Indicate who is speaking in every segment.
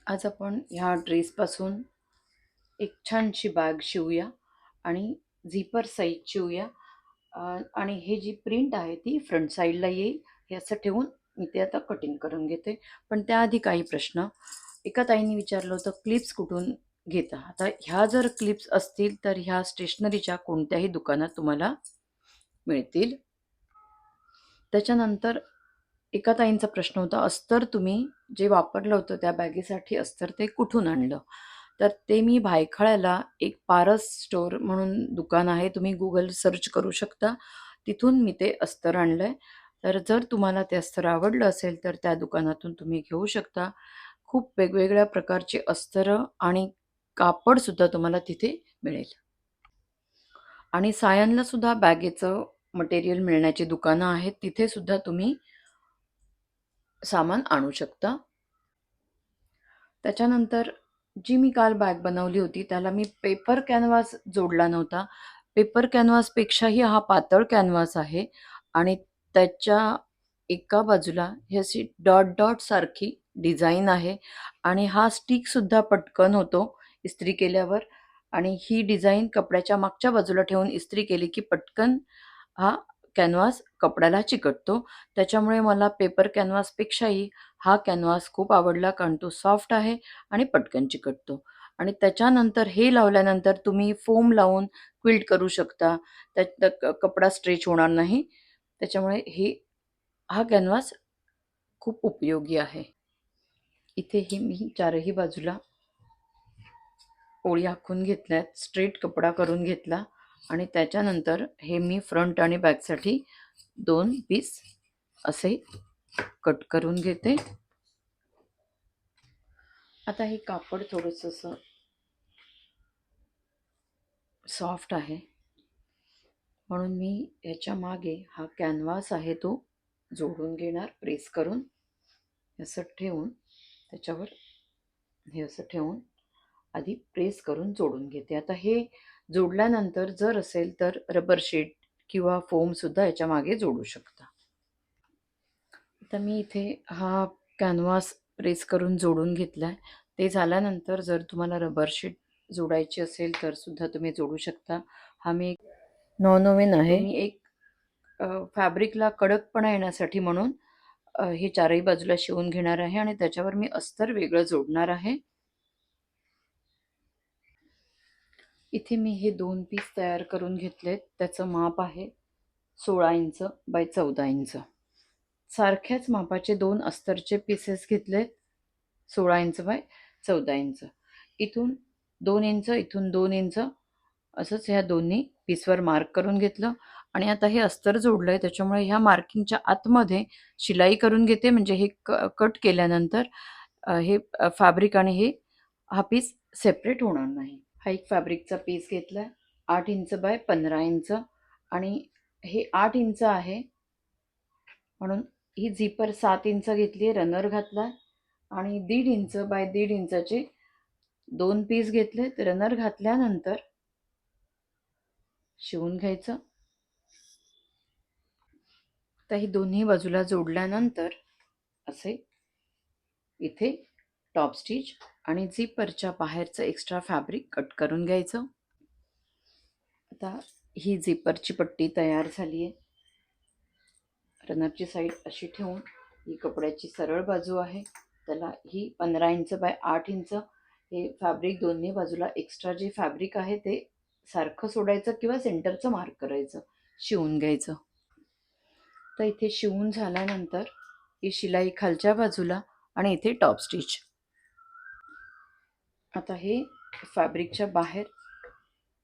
Speaker 1: आज आपण ह्या ड्रेसपासून एक छानशी बॅग शिवूया आणि झिपर साईज शिवूया. आणि हे जी प्रिंट आहे ती फ्रंट साईडला येईल हे असं ठेवून मी ते आता कटिंग करून घेते. पण त्याआधी काही प्रश्न. एका ताईंनी विचारलं होतं क्लिप्स कुठून घेता. आता ह्या जर क्लिप्स असतील तर ह्या स्टेशनरीच्या कोणत्याही दुकानात तुम्हाला मिळतील. त्याच्यानंतर एका ताईंचा प्रश्न होता, अस्तर तुम्ही जे वापरलं होतं त्या बॅगेसाठी अस्तर ते कुठून आणलं. तर ते मी भायखळ्याला एक पारस स्टोअर म्हणून दुकान आहे, तुम्ही गुगल सर्च करू शकता, तिथून मी ते अस्तर आणलं आहे. तर जर तुम्हाला ते अस्तर आवडलं असेल तर त्या दुकानातून तुम्ही घेऊ शकता. खूप वेगवेगळ्या प्रकारचे अस्तरं आणि कापडसुद्धा तुम्हाला तिथे मिळेल. आणि सायनला सुद्धा बॅगेचं मटेरियल मिळण्याची दुकानं आहेत, तिथे सुद्धा तुम्ही सामान आणू शकता. त्याच्यानंतर जी मी काल बॅग बनवली होती त्याला मी पेपर कॅनव्हास जोडला नव्हता. पेपर कॅनव्हासपेक्षाही हा पातळ कॅनव्हास आहे आणि त्याच्या एका बाजूला ही अशी डॉट डॉट सारखी डिझाईन आहे आणि हा स्टिकसुद्धा पटकन होतो इस्त्री केल्यावर. आणि ही डिझाईन कपड्याच्या मागच्या बाजूला ठेवून इस्त्री केली की पटकन हा कॅनव्हास कपड्याला चिकटतो. त्याच्यामुळे मला पेपर कॅनव्हासपेक्षाही हा कॅनव्हास खूप आवडला, कारण तो सॉफ्ट आहे आणि पटकन चिकटतो. आणि त्याच्यानंतर हे लावल्यानंतर तुम्ही फोम लावून क्विल्ट करू शकता. त्यात कपडा स्ट्रेच होणार नाही. त्याच्यामुळे हा कॅनव्हास खूप उपयोगी आहे. इथेही मी चारही बाजूला ओळी आखून घेतल्यात, स्ट्रेट कपडा करून घेतला आणि त्याच्यानंतर हे मी फ्रंट आणि बॅकसाठी 2 पीस असे कट करून घेते. आता हे कापड थोडंसं सॉफ्ट आहे म्हणून मी ह्याच्या मागे हा कॅनव्हास आहे तो जोडून घेणार, प्रेस करून असं ठेवून त्याच्यावर हे असं ठेवून आधी प्रेस करून जोडून घेते. आता हे जोडल्यानंतर जर असेल तर रबर शीट किंवा फोमसुद्धा याच्या मागे जोडू शकता. आता मी इथे हा कॅनव्हास प्रेस करून जोडून घेतला आहे. ते झाल्यानंतर जर तुम्हाला रबर शीट जोडायची असेल तर सुद्धा तुम्ही जोडू शकता. हा मी एक नॉनओव्हन आहे. मी एक फॅब्रिकला कडकपणा येण्यासाठी म्हणून हे चारही बाजूला शिवून घेणार आहे आणि त्याच्यावर मी अस्तर वेगळं जोडणार आहे. इथे मी हे 2 पीस तयार करून घेतलेत. त्याचं माप आहे 16 इंच बाय 14 इंच. सारख्याच मापाचे 2 अस्तरचे पीसेस घेतलेत 16 इंच बाय 14 इंच. इथून 2 इंच, इथून 2 इंच असंच ह्या दोन्ही पीसवर मार्क करून घेतलं आणि आता हे अस्तर जोडलंय त्याच्यामुळे ह्या मार्किंगच्या आतमध्ये शिलाई करून घेते. म्हणजे हे कट केल्यानंतर हे फॅब्रिक आणि हा पीस सेपरेट होणार नाही. हा एक फॅब्रिकचा पीस घेतला 8 इंच बाय 15 इंच आणि हे 8 इंच आहे म्हणून ही झिपर 7 इंच घेतली, रनर घातला आणि 1.5 इंच बाय 1.5 इंचाचे 2 पीस घेतले. रनर घातल्यानंतर शिवून घ्यायचं. तर ही दोन्ही बाजूला जोडल्यानंतर असे इथे टॉप स्टिच आणि झिपरच्या बाहेरचं एक्स्ट्रा फॅब्रिक कट करून घ्यायचं. आता ही झिपरची पट्टी तयार झाली आहे. रनरची साईड अशी ठेवून ही कपड्याची सरळ बाजू आहे. त्याला ही 15 इंच बाय 8 इंच हे फॅब्रिक दोन्ही बाजूला एक्स्ट्रा जे फॅब्रिक आहे ते सारखं सोडायचं किंवा सेंटरचं मार्क करायचं, शिवून घ्यायचं. तर इथे शिवून झाल्यानंतर ही शिलाई खालच्या बाजूला आणि इथे टॉप स्टिच. आता हे फॅब्रिकच्या बाहेर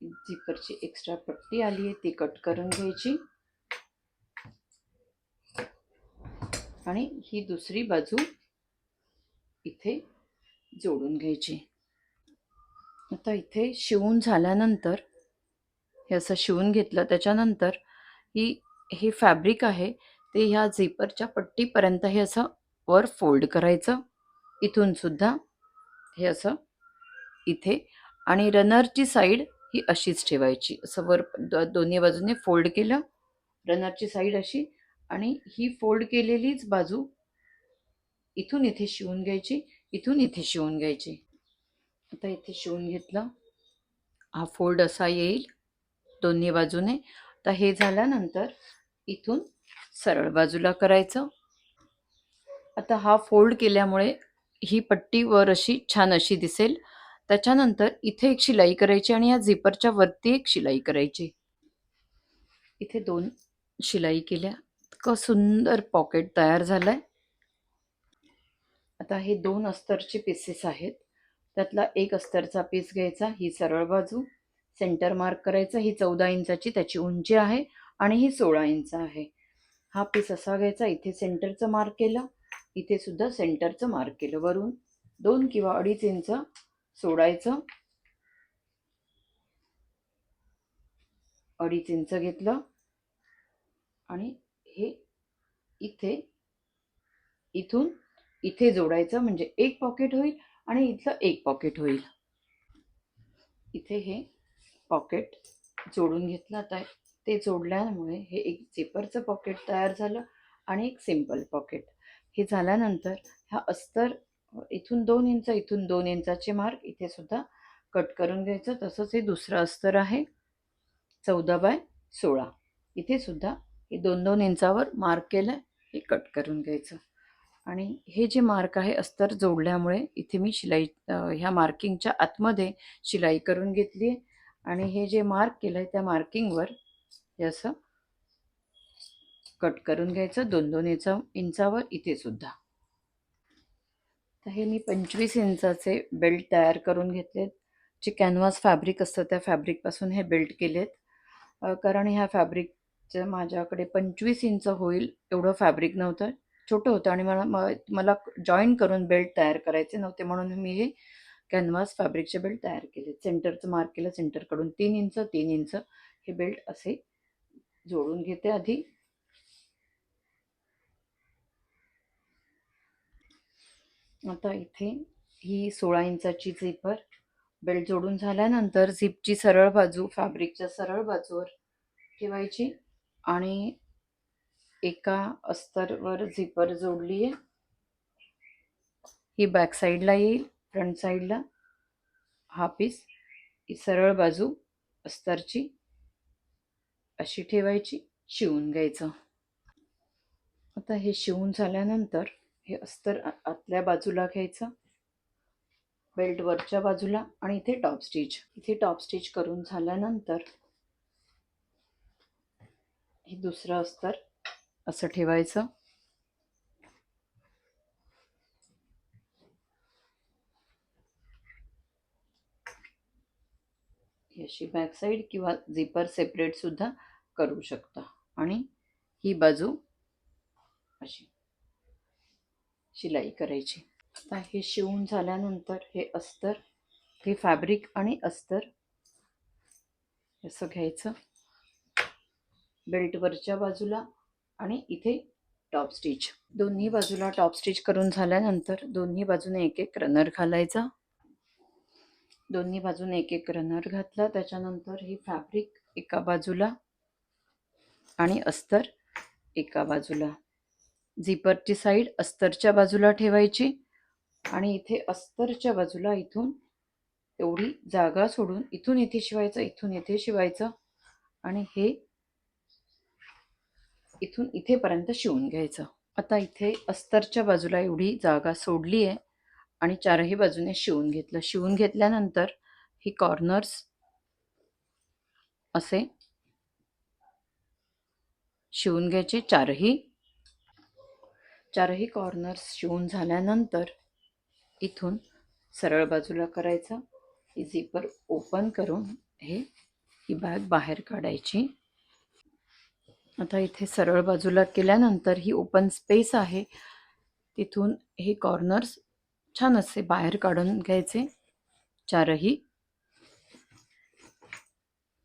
Speaker 1: झिपरची एक्स्ट्रा पट्टी आली आहे ती कट करून घ्यायची आणि ही दुसरी बाजू इथे जोडून घ्यायची. आता इथे शिवून झाल्यानंतर हे असं शिवून घेतलं त्याच्यानंतर हे फॅब्रिक आहे ते ह्या झिपरच्या पट्टीपर्यंत हे असं वर फोल्ड करायचं. इथून सुद्धा हे असं इथे आणि रनरची साईड ही अशीच ठेवायची. असं वर दोन्ही बाजूने फोल्ड केलं, रनरची साईड अशी आणि ही फोल्ड केलेलीच बाजू इथून इथे शिवून घ्यायची. इथून इथे शिवून घ्यायची. आता इथे शिवून घेतलं. हा फोल्ड असा येईल दोन्ही बाजूने. आता हे झाल्यानंतर इथून सरळ बाजूला करायचं. आता हा फोल्ड केल्यामुळे ही पट्टी वर अशी छान अशी दिसेल. त्याच्यानंतर इथे एक शिलाई करायची आणि या झिपरच्या वरती एक शिलाई करायची. इथे 2 शिलाई केल्या. इतकं सुंदर पॉकेट तयार झालंय. आता हे 2 अस्तरचे पीसेस आहेत. त्यातला एक अस्तरचा पीस घ्यायचा, ही सरळ बाजू सेंटर मार्क करायचा. ही 14 इंचाची त्याची उंची आहे आणि ही 16 इंच आहे. हा पीस असा घ्यायचा. इथे सेंटरचं मार्क केलं, इथे सुद्धा सेंटरचं मार्क केलं. वरून 2 किंवा 2.5 इंच सोडायचं. 2.5 इंच घेतलं आणि हे इथे इथून इथे जोडायचं, म्हणजे एक पॉकेट होईल आणि इथलं एक पॉकेट होईल. इथे हे पॉकेट जोडून घेतलं. आता ते जोडल्यामुळे हे एक झिपरचं पॉकेट तयार झालं आणि एक सिंपल पॉकेट. हे झाल्यानंतर हा अस्तर इथून 2 इंच, इथून 2 इंचाचे मार्क इथे सुद्धा कट करून घ्यायचं. तसंच हे दुसरं अस्तर आहे 14x16. इथे सुद्धा हे 2-2 इंचावर मार्क केलं, हे कट करून घ्यायचं. आणि हे जे मार्क आहे अस्तर जोडल्यामुळे इथे मी शिलाई ह्या मार्किंगच्या आतमध्ये शिलाई करून घेतली आहे. आणि हे जे मार्क केलं आहे त्या मार्किंगवर हे असं कट करून घ्यायचं 2-2 इंचावर इथे सुद्धा. तर हे मी 25 इंचाचे बेल्ट तयार करून घेतलेत. जे कॅनव्हास फॅब्रिक असतं त्या फॅब्रिकपासून हे बेल्ट केलेत. कारण ह्या फॅब्रिकचं माझ्याकडे 25 इंच होईल एवढं फॅब्रिक नव्हतं, छोटं होतं आणि मला जॉईन करून बेल्ट तयार करायचे नव्हते, म्हणून मी हे कॅनव्हास फॅब्रिकचे बेल्ट तयार केले. सेंटरचं मार्क केलं, सेंटरकडून 3 इंच 3 इंच हे बेल्ट असे जोडून घेते आधी. आता इथे ही 16 इंचाची झिपर बेल्ट जोडून झाल्यानंतर झिपची सरळ बाजू फॅब्रिकच्या सरळ बाजूवर ठेवायची आणि एका अस्तरवर झिपर जोडली आहे. ही बॅक साईडला येईल. फ्रंट साईडला हा पीस ही सरळ बाजू अस्तरची अशी ठेवायची, शिवून घ्यायचं. आता हे शिवून झाल्यानंतर हे अस्तर आतल्या बाजूला घ्यायचं, बेल्ट वरच्या बाजूला आणि इथे टॉप स्टिच. इथे टॉप स्टिच करून झाल्यानंतर हे दुसरं अस्तर असं ठेवायचं. अशी बॅक साईड किंवा झिपर सेपरेट सुद्धा करू शकता. आणि ही बाजू अशी शिलाई करायची. आता हे शिवून झाल्यानंतर हे अस्तर, हे फॅब्रिक आणि अस्तर असं घ्यायचं बेल्ट वरच्या बाजूला आणि इथे टॉप स्टिच. दोन्ही बाजूला टॉप स्टिच करून झाल्यानंतर दोन्ही बाजूने एक एक रनर घालायचा. दोन्ही बाजूने एक एक रनर घातला. त्याच्यानंतर ही फॅब्रिक एका बाजूला आणि अस्तर एका बाजूला. झिपरची साईड अस्तरच्या बाजूला ठेवायची आणि इथे अस्तरच्या बाजूला इथून एवढी जागा सोडून इथून इथे शिवायचं, इथून इथे शिवायचं आणि हे इथून इथेपर्यंत शिवून घ्यायचं. आता इथे अस्तरच्या बाजूला एवढी जागा सोडली आहे आणि चारही बाजूने शिवून घेतलं. शिवून घेतल्यानंतर ही कॉर्नर्स असे शिवून घ्यायचे. चारही कॉर्नर्स शिवून झाल्यानंतर इथून सरळ बाजूला करायचं. ही झिपर ओपन करून ही बॅग बाहेर काढायची. आता इथे सरळ बाजूला केल्यानंतर ही ओपन स्पेस आहे, तिथून हे कॉर्नर्स छान असे बाहेर काढून घ्यायचे चारही.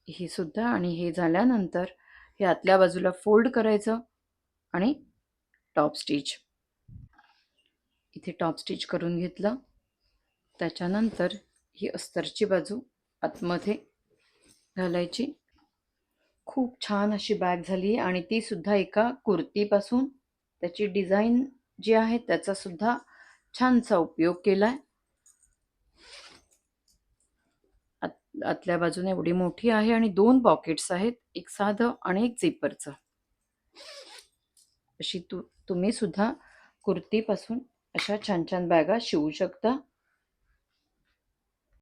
Speaker 1: ही सुद्धा. आणि हे झाल्यानंतर हे आतल्या बाजूला फोल्ड करायचं आणि टॉप स्टिच. इथे टॉप स्टिच करून घेतलं. त्याच्यानंतर ही अस्तरची बाजू आतमध्ये घालायची. खूप छान अशी बॅग झाली आणि ती सुद्धा एका कुर्तीपासून त्याची डिझाईन जी आहे त्याचा सुद्धा छानसा उपयोग केलाय. आतल्या बाजूने एवढी मोठी आहे आणि 2 पॉकेट्स आहेत, एक साधं आणि एक झिपरचं. अशी तुम्ही सुद्धा कुर्तीपासून अशा छान छान बॅगा शिवू शकता.